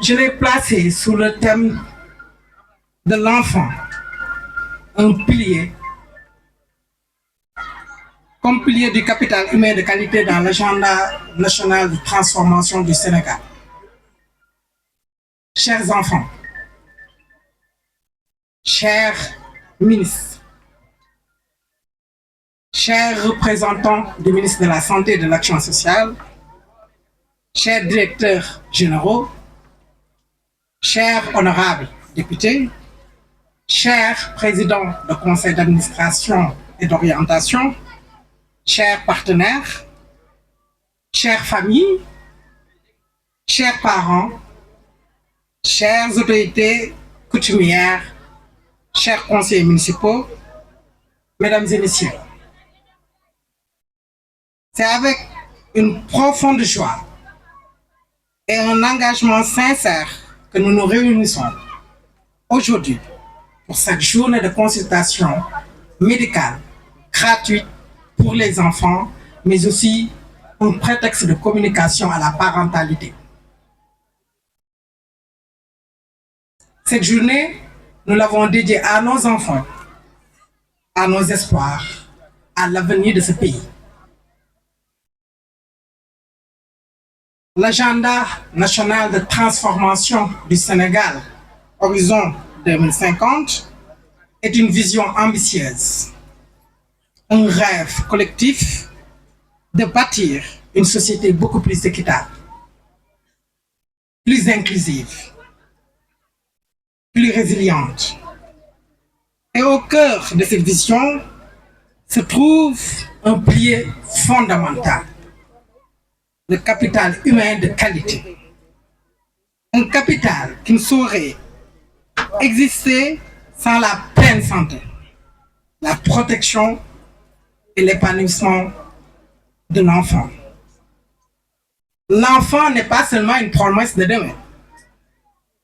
je l'ai placé sous le thème de l'enfant, un pilier, comme pilier du capital humain de qualité dans l'agenda national de transformation du Sénégal. Chers enfants, chers ministres, chers représentants du ministre de la Santé et de l'Action sociale, chers directeurs généraux, chers honorables députés, chers présidents de conseil d'administration et d'orientation, chers partenaires, chères familles, chers parents, chères autorités coutumières, chers conseillers municipaux, mesdames et messieurs, c'est avec une profonde joie et un engagement sincère que nous nous réunissons aujourd'hui pour cette journée de consultation médicale gratuite pour les enfants, mais aussi un prétexte de communication à la parentalité. Cette journée, nous l'avons dédiée à nos enfants, à nos espoirs, à l'avenir de ce pays. L'agenda national de transformation du Sénégal, Horizon 2050, est une vision ambitieuse, un rêve collectif de bâtir une société beaucoup plus équitable, plus inclusive, plus résiliente. Et au cœur de cette vision se trouve un pilier fondamental, le capital humain de qualité. Un capital qui ne saurait exister sans la pleine santé, la protection et l'épanouissement de l'enfant. L'enfant n'est pas seulement une promesse de demain,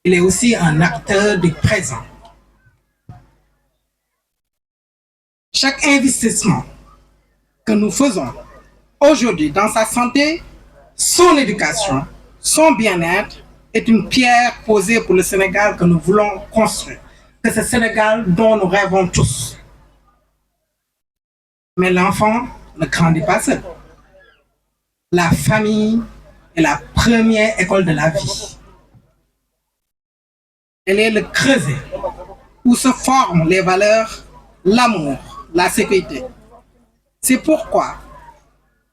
il est aussi un acteur du présent. Chaque investissement que nous faisons aujourd'hui dans sa santé, son éducation, son bien-être est une pierre posée pour le Sénégal que nous voulons construire. C'est ce Sénégal dont nous rêvons tous. Mais l'enfant ne grandit pas seul. La famille est la première école de la vie. Elle est le creuset où se forment les valeurs, l'amour, la sécurité. C'est pourquoi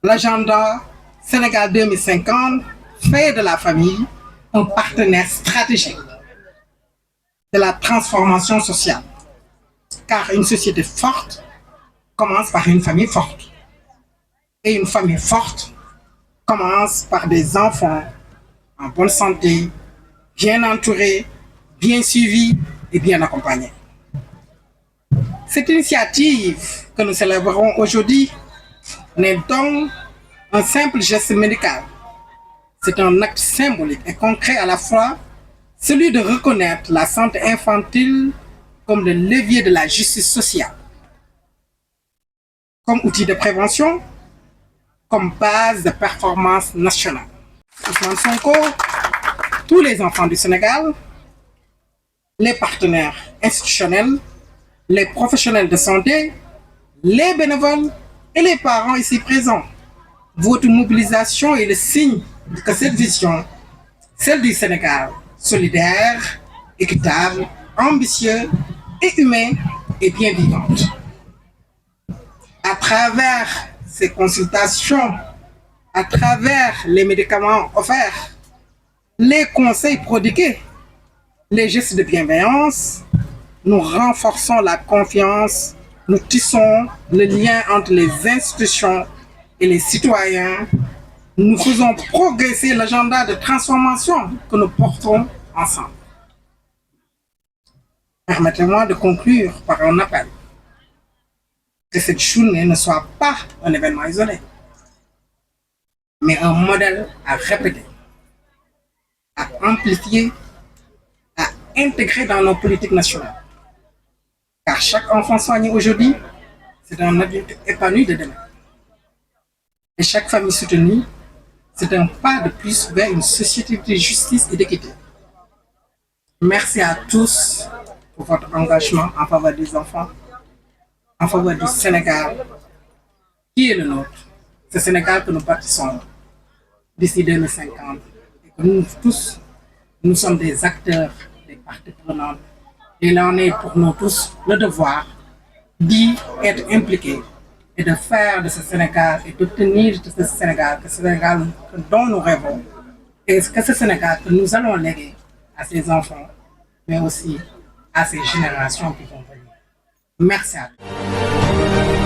l'agenda Sénégal 2050 fait de la famille un partenaire stratégique de la transformation sociale. Car une société forte commence par une famille forte. Et une famille forte commence par des enfants en bonne santé, bien entourés, bien suivis et bien accompagnés. Cette initiative que nous célébrons aujourd'hui n'est donc un simple geste médical. C'est un acte symbolique et concret à la fois, celui de reconnaître la santé infantile comme le levier de la justice sociale, comme outil de prévention, comme base de performance nationale. Ousmane Sonko, tous les enfants du Sénégal, les partenaires institutionnels, les professionnels de santé, les bénévoles et les parents ici présents. Votre mobilisation est le signe que cette vision, celle du Sénégal, solidaire, équitable, ambitieux et humain, est bien vivante. À travers ces consultations, à travers les médicaments offerts, les conseils prodigués, les gestes de bienveillance, nous renforçons la confiance, nous tissons le lien entre les institutions et les citoyens, nous faisons progresser l'agenda de transformation que nous portons ensemble. Permettez-moi de conclure par un appel. Que cette journée ne soit pas un événement isolé, mais un modèle à répéter, à amplifier, à intégrer dans nos politiques nationales. Car chaque enfant soigné aujourd'hui, c'est un adulte épanoui de demain. Et chaque famille soutenue, c'est un pas de plus vers une société de justice et d'équité. Merci à tous pour votre engagement en faveur des enfants, en faveur du Sénégal, qui est le nôtre. Ce Sénégal que nous bâtissons d'ici 2050. Et que nous tous, nous sommes des acteurs, des parties prenantes. Et il en est pour nous tous le devoir d'y être impliqués et de faire de ce Sénégal et d'obtenir de ce Sénégal, que ce Sénégal dont nous rêvons, et que ce Sénégal que nous allons léguer à ses enfants, mais aussi à ces générations qui vont venir. Merci à tous.